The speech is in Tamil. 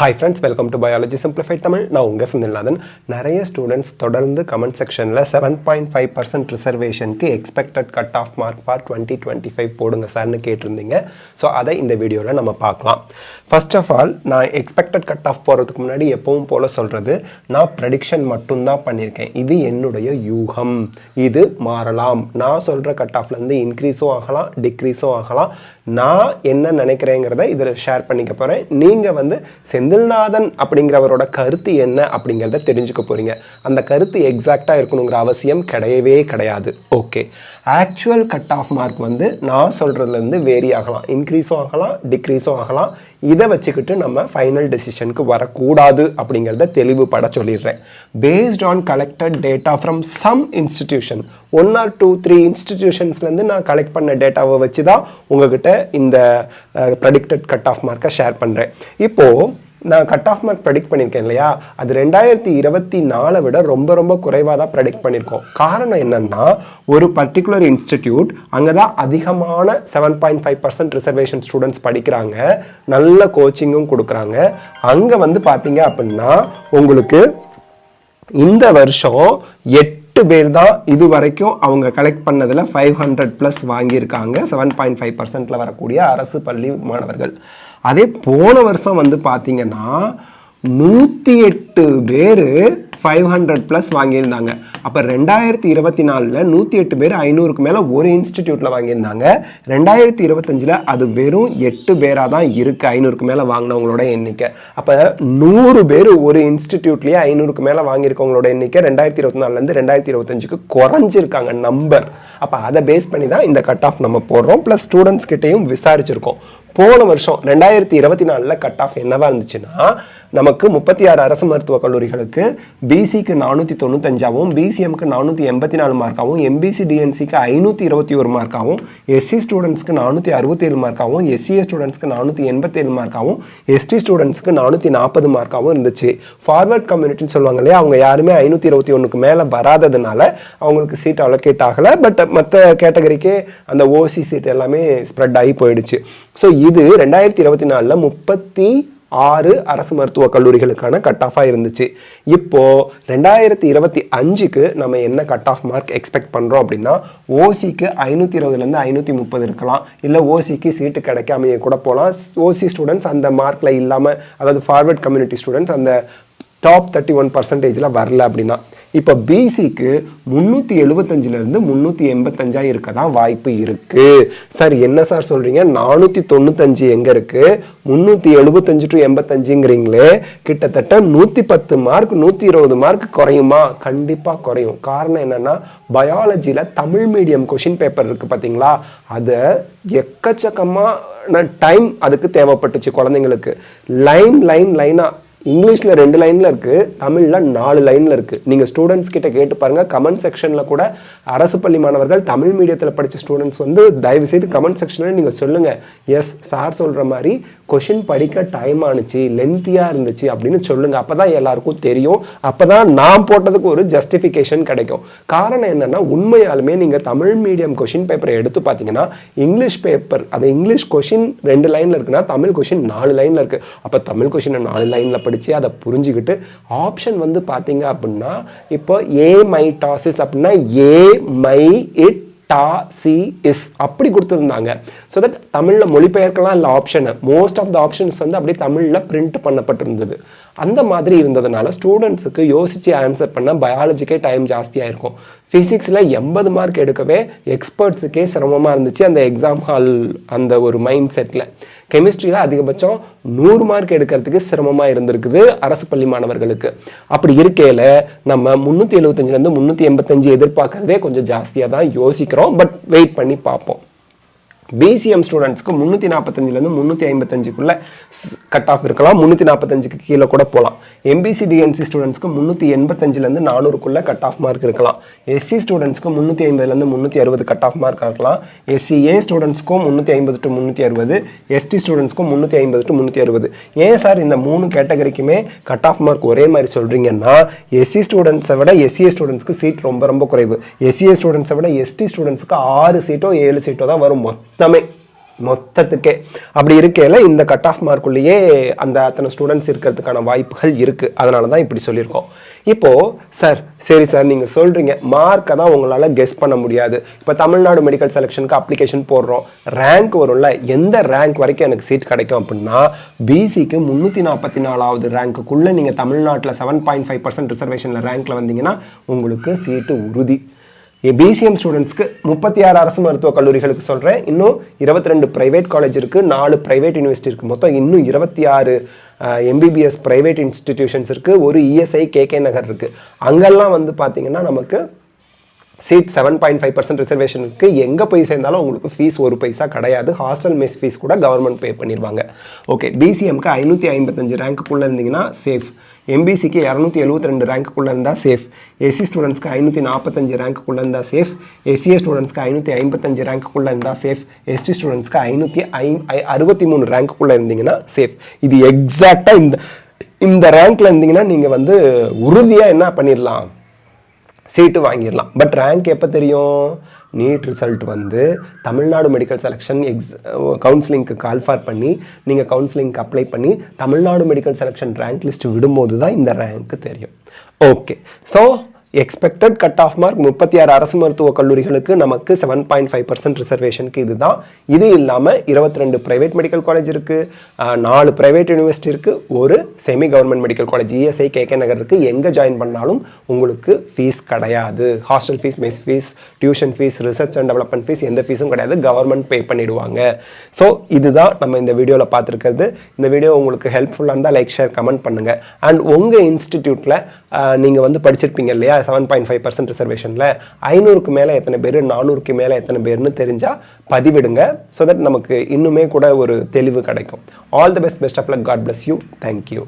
Hi friends, welcome to Biology Simplified Tamil. நான் உங்க செந்தில்நாதன். நிறைய ஸ்டூடெண்ட்ஸ் தொடர்ந்து கமெண்ட் செக்ஷனில் 7.5% ரிசர்வேஷனுக்கு expected cut off mark for 2025 போடுங்க சார்னு கேட்டிருந்தீங்க. ஸோ அதை இந்த வீடியோவில் நம்ம பார்க்கலாம். ஃபர்ஸ்ட் ஆஃப் ஆல், நான் எக்ஸ்பெக்டட் கட் ஆஃப் போகிறதுக்கு முன்னாடி எப்பவும் போல் சொல்கிறது, நான் ப்ரெடிக்ஷன் மட்டும்தான் பண்ணியிருக்கேன். இது என்னுடைய யூகம், இது மாறலாம். நான் சொல்கிற கட் ஆஃப்லேருந்து இன்க்ரீஸும் ஆகலாம், டிக்ரீஸும் ஆகலாம். நான் என்ன நினைக்கிறேங்கிறத இதில் ஷேர் பண்ணிக்க போகிறேன். நீங்கள் வந்து செந்தில்நாதன் அப்படிங்கிறவரோட கருத்து என்ன அப்படிங்கிறத தெரிஞ்சுக்க போகிறீங்க. அந்த கருத்து எக்ஸாக்டாக இருக்கணுங்கிற அவசியம் கிடையவே கிடையாது. Okay, actual cut off mark வந்து நான் சொல்கிறதுலேருந்து வேரி ஆகலாம், இன்க்ரீஸும் ஆகலாம், டிக்ரீஸும் ஆகலாம். இதை வச்சுக்கிட்டு நம்ம ஃபைனல் டெசிஷனுக்கு வரக்கூடாது அப்படிங்கிறத தெளிவுபட சொல்லிடுறேன். Based on collected data from some institution, 1 or 2, 3 இன்ஸ்டிடியூஷன்ஸ்லேருந்து நான் கலெக்ட் பண்ண டேட்டாவை வச்சு தான் உங்ககிட்ட இந்த ப்ரெடிக்டட் கட் ஆஃப் மார்க்கை ஷேர் பண்ணுறேன். இப்போது நான் கட் ஆஃப் மார்க் ப்ரெடிக்ட் பண்ணியிருக்கேன் இல்லையா, அது 2024 விட ரொம்ப ரொம்ப குறைவாக தான் ப்ரெடிக்ட் பண்ணியிருக்கோம். காரணம் என்னென்னா, ஒரு பர்டிகுலர் இன்ஸ்டிடியூட் அங்கே தான் அதிகமான 7.5% ரிசர்வேஷன் ஸ்டூடெண்ட்ஸ் படிக்கிறாங்க, நல்ல கோச்சிங்கும் கொடுக்குறாங்க. அங்கே வந்து பார்த்தீங்க அப்படின்னா உங்களுக்கு இந்த வருஷம் 8 பேர் தான் இது வரைக்கும் அவங்க கலெக்ட் பண்ணதில் 500+ வாங்கியிருக்காங்க, 7.5%ல் வரக்கூடிய அரசு பள்ளி மாணவர்கள். அதே போன வருஷம் வந்து பார்த்தீங்கன்னா 108 பேர் 500+ வாங்கியிருந்தாங்க. அப்போ 2024 108 பேர் 500க்கு மேலே ஒரு இன்ஸ்டிடியூட்டில் வாங்கியிருந்தாங்க. 2025 அது வெறும் 8 பேராக தான் இருக்குது, 500க்கு மேலே வாங்கினவங்களோட எண்ணிக்கை. அப்போ 100 பேர் ஒரு இன்ஸ்டிடியூட்லேயே 500க்கு மேலே வாங்கியிருக்கவங்களோட எண்ணிக்கை 2024 2025க்கு குறைஞ்சிருக்காங்க நம்பர். அப்போ அதை பேஸ் பண்ணி தான் இந்த கட் ஆஃப் நம்ம போடுறோம். ப்ளஸ் ஸ்டூடெண்ட்ஸ் கிட்டையும் விசாரிச்சிருக்கோம். போன வருஷம் 2024 கட் ஆஃப் என்னவா இருந்துச்சுன்னா, நமக்கு 36 அரசு மருத்துவக் கல்லூரிகளுக்கு பிசிக்கு 495ஆகவும், பிசிஎம்க்கு 484 மார்க்காகவும், எம்பிசி டிஎன்சிக்கு 521 மார்க்காகவும், எஸ்சி ஸ்டூடெண்ட்ஸ்க்கு 467 மார்க்காகவும், எஸ்சிஏ ஸ்டூடெண்ட்ஸ்க்கு 487 மார்க்காகவும், எஸ்டி ஸ்டூடெண்ட்ஸ்க்கு 440 மார்க்காகவும் இருந்துச்சு. ஃபார்வர்ட் கம்யூனிட்டின்னு சொல்லுவாங்க இல்லையா, அவங்க யாருமே 521க்கு மேலே வராததுனால அவங்களுக்கு சீட் அலோகேட் ஆகலை. பட் மற்ற கேட்டகரிக்கே அந்த ஓசி சீட் எல்லாமே ஸ்ப்ரெட் ஆகி போயிடுச்சு. ஸோ இது 2024 36 அரசு மருத்துவக் கல்லூரிகளுக்கான கட் ஆஃபாக இருந்துச்சு. இப்போ 2025க்கு நம்ம என்ன கட் ஆஃப் மார்க் எக்ஸ்பெக்ட் பண்ணுறோம் அப்படின்னா, ஓசிக்கு 520லேருந்து 530 இருக்கலாம், இல்லை ஓசிக்கு சீட்டு கிடைக்காமையே கூட போகலாம். ஓசி ஸ்டூடெண்ட்ஸ் அந்த மார்க்கில் இல்லாமல், அதாவது ஃபார்வர்ட் கம்யூனிட்டி ஸ்டூடெண்ட்ஸ் அந்த டாப் 31%ல் வரல அப்படின்னா, இப்போ பிசிக்கு 375லேருந்து 385 இருக்க தான் வாய்ப்பு இருக்கு. சார் என்ன சார் சொல்றீங்க, 495 எங்க இருக்கு, 375 to 85ங்கிறீங்களே, கிட்டத்தட்ட 110 மார்க் 120 மார்க் குறையுமா? கண்டிப்பா குறையும். காரணம் என்னன்னா, பயாலஜியில தமிழ் மீடியம் கொஷின் பேப்பர் இருக்கு பார்த்தீங்களா, அதை எக்கச்சக்கமான டைம் அதுக்கு தேவைப்பட்டுச்சு குழந்தைங்களுக்கு. லைனா இங்கிலீஷில் 2 லைனில் இருக்குது, தமிழில் 4 லைனில் இருக்குது. நீங்கள் ஸ்டூடெண்ட்ஸ் கிட்ட கேட்டு பாருங்கள். கமெண்ட் செக்ஷனில் கூட அரசு பள்ளி மாணவர்கள் தமிழ் மீடியத்தில் படித்த ஸ்டூடெண்ட்ஸ் வந்து தயவுசெய்து கமெண்ட் செக்ஷனில் நீங்கள் சொல்லுங்கள், எஸ் சார் சொல்கிற மாதிரி கொஷின் படிக்க டைம் ஆணுச்சு, லென்த்தியாக இருந்துச்சு அப்படின்னு சொல்லுங்கள். அப்போ தான் எல்லாருக்கும் தெரியும், அப்போ தான் நான் போட்டதுக்கு ஒரு ஜஸ்டிஃபிகேஷன் கிடைக்கும். காரணம் என்னென்னா, உண்மையாலுமே நீங்கள் தமிழ் மீடியம் கொஷின் பேப்பரை எடுத்து பார்த்தீங்கன்னா, இங்கிலீஷ் பேப்பர் அது இங்கிலீஷ் கொஷின் 2 லைனில் இருக்குன்னா, தமிழ் கொஷின் 4 லைனில் இருக்குது. அப்போ தமிழ் கொஷினை 4 லைனில் படித்து அதை புரிஞ்சுக்கிட்டு ஆப்ஷன் வந்து பார்த்தீங்க அப்படின்னா, இப்போ ஏ மை டாசிஸ் அப்படின்னா ஏ மை இட் டா சி இஸ் அப்படி கொடுத்துருந்தாங்க. ஸோ தட் தமிழில் மொழிபெயர்க்கலாம் இல்லை ஆப்ஷனை, மோஸ்ட் ஆஃப் த ஆப்ஷன்ஸ் வந்து அப்படியே தமிழில் பிரிண்ட் பண்ணப்பட்டிருந்தது. அந்த மாதிரி இருந்ததுனால ஸ்டூடெண்ட்ஸுக்கு யோசித்து ஆன்சர் பண்ண பயாலஜிக்கே டைம் ஜாஸ்தியாக இருக்கும். ஃபிசிக்ஸில் 80 மார்க் எடுக்கவே எக்ஸ்பர்ட்ஸுக்கே சிரமமாக இருந்துச்சு அந்த எக்ஸாம் ஹால் அந்த ஒரு மைண்ட் செட்டில். கெமிஸ்ட்ரியில் அதிகபட்சம் 100 மார்க் எடுக்கிறதுக்கு சிரமமாக இருந்திருக்குது அரசு பள்ளி மாணவர்களுக்கு. அப்படி இருக்கையில் நம்ம 375லேருந்து 385 எதிர்பார்க்கறதே கொஞ்சம் ஜாஸ்தியாக தான் யோசிக்கிறோம். பட் வெயிட் பண்ணி பார்ப்போம். பிசிஎம் ஸ்டூடெண்ட்ஸ்க்கு 345லேருந்து 355க்குள்ளே கட் ஆஃப் இருக்கலாம், 345க்கு கீழே கூட போகலாம். எம்பிசி டிஎன்சி ஸ்டூடெண்ட்ஸ்க்கு 385லேருந்து 400க்குள்ளே கட் ஆஃப் மார்க் இருக்கலாம். எஸ்சி ஸ்டூடெண்ட்ஸ்க்கு 350லேருந்து 360 கட் ஆஃப் மார்க் இருக்கலாம். எஸ்சிஏ ஸ்டூடெண்ட்ஸ்க்கும் 350 to 360, எஸ்டி ஸ்டூடெண்ட்ஸ்க்கும் 350 to 360. ஏன் சார் இந்த 3 கேட்டகரிக்குமே கட் ஆஃப் மார்க் ஒரே மாதிரி சொல்கிறீங்கன்னா, எஸ்சி ஸ்டூடெண்ட்ஸை விட எஸ்சிஏ ஸ்டூடெண்ட்ஸ்க்கு சீட் ரொம்ப ரொம்ப குறைவு. எஸ்சிஏ ஸ்டூடெண்ட்ஸை விட எஸ்டி ஸ்டூடெண்ட்ஸ்க்கு 6 சீட்டோ 7 சீட்டோ தான் வரும் மொத்தமே. மொத்தத்துக்கே. அப்படி இருக்கையில் இந்த கட் ஆஃப் மார்க்குள்ளேயே அந்த அத்தனை ஸ்டூடெண்ட்ஸ் இருக்கிறதுக்கான வாய்ப்புகள் இருக்குது. அதனால தான் இப்படி சொல்லியிருக்கோம். இப்போது சார் சரி சார் நீங்கள் சொல்கிறீங்க மார்க்கை தான் உங்களால் கெஸ் பண்ண முடியாது. இப்போ தமிழ்நாடு மெடிக்கல் செலெக்ஷனுக்கு அப்ளிகேஷன் போடுறோம், ரேங்க் வரும்ல, எந்த ரேங்க் வரைக்கும் எனக்கு சீட் கிடைக்கும் அப்படின்னா பிசிக்கு 344வது ரேங்க்குள்ளே நீங்கள் தமிழ்நாட்டில் 7.5% ரிசர்வேஷனில் ரேங்க்கில் வந்தீங்கன்னா உங்களுக்கு சீட்டு உறுதி. பிசிஎம் ஸ்டூடெண்ட்ஸ்க்கு 36 அரசு மருத்துவக் கல்லூரிகளுக்கு சொல்கிறேன், இன்னும் 22 ப்ரைவேட் காலேஜ் இருக்குது, 4 ப்ரைவேட் யூனிவர்சிட்டி இருக்குது, மொத்தம் இன்னும் 26 எம்பிபிஎஸ் ப்ரைவேட் இன்ஸ்டிடியூஷன்ஸ் இருக்குது, ஒரு இஎஸ்ஐ கேகே நகர் இருக்குது. அங்கெல்லாம் வந்து பார்த்தீங்கன்னா நமக்கு சீட் 7.5% ரிசர்வேஷன் இருக்குது. எங்கே போய் சேர்ந்தாலும் உங்களுக்கு ஃபீஸ் 1 பைசா கிடையாது. ஹாஸ்டல் மெஸ் ஃபீஸ் கூட கவர்மெண்ட் பே பண்ணிடுவாங்க. ஓகே, பிசிஎம்க்கு 555 ரேங்க்குள்ளே இருந்தீங்கன்னா சேஃப், எம்பிசிக்கு 272 ரேங்க்குள்ளே இருந்தால் சேஃப், எஸ்சி ஸ்டூடெண்ட்ஸ்க்கு 545 ரேங்க்குள்ளே இருந்தால் சேஃப், எஸ்சிஏ ஸ்டூடெண்ட்ஸ்க்கு 555 ரேங்க்குள்ளே இருந்தால் சேஃப், எஸ்டி ஸ்டூடெண்ட்ஸ்க்கு 563 ரேங்க்குள்ளே இருந்தீங்கன்னா சேஃப். இது எக்ஸாக்டாக இந்த ரேங்க்கில் இருந்தீங்கன்னா நீங்கள் வந்து உறுதியாக என்ன பண்ணிடலாம், சீட்டு வாங்கிடலாம். பட் ரேங்க் எப்போ தெரியும்? நீட் ரிசல்ட் வந்து தமிழ்நாடு மெடிக்கல் செலெக்ஷன் கவுன்சிலிங்க்கு கால் ஃபார் பண்ணி நீங்கள் கவுன்சிலிங்க்கு அப்ளை பண்ணி Tamil Nadu medical selection rank list விடும்போது தான் இந்த ரேங்க்கு தெரியும். Okay, so expected cut off mark 36 அரசு மருத்துவக் கல்லூரிகளுக்கு நமக்கு 7.5% ரிசர்வேஷனுக்கு இதுதான். இது இல்லாமல் 22 ப்ரைவேட் மெடிக்கல் காலேஜ் இருக்குது, 4 ப்ரைவேட் யூனிவர்சிட்டி இருக்குது, ஒரு semi government medical college ESI KK Nagar இருக்குது. எங்கே ஜாயின் பண்ணாலும் உங்களுக்கு ஃபீஸ் கிடையாது. Hostel fees, mess fees, tuition fees, research and development fees எந்த ஃபீஸும் கிடையாது, கவர்மெண்ட் பே பண்ணிடுவாங்க. ஸோ இதுதான் நம்ம இந்த வீடியோவில் பார்த்துருக்கிறது. இந்த வீடியோ உங்களுக்கு ஹெல்ப்ஃபுல்லாக இருந்தால் லைக், ஷேர், கமெண்ட் பண்ணுங்கள். அண்ட் உங்கள் இன்ஸ்டிடியூட்டில் நீங்கள் வந்து படிச்சிருப்பீங்க இல்லையா 7.5% ரிசர்வேஷனில் 500க்கு மேலே எத்தனை பேர், 400க்கு மேலே எத்தனை பேர்னு தெரிஞ்சால் பதிவிடுங்க. ஸோ தட் நமக்கு இன்னுமே கூட ஒரு தெளிவு கிடைக்கும். All the best of luck. God bless you. Thank you.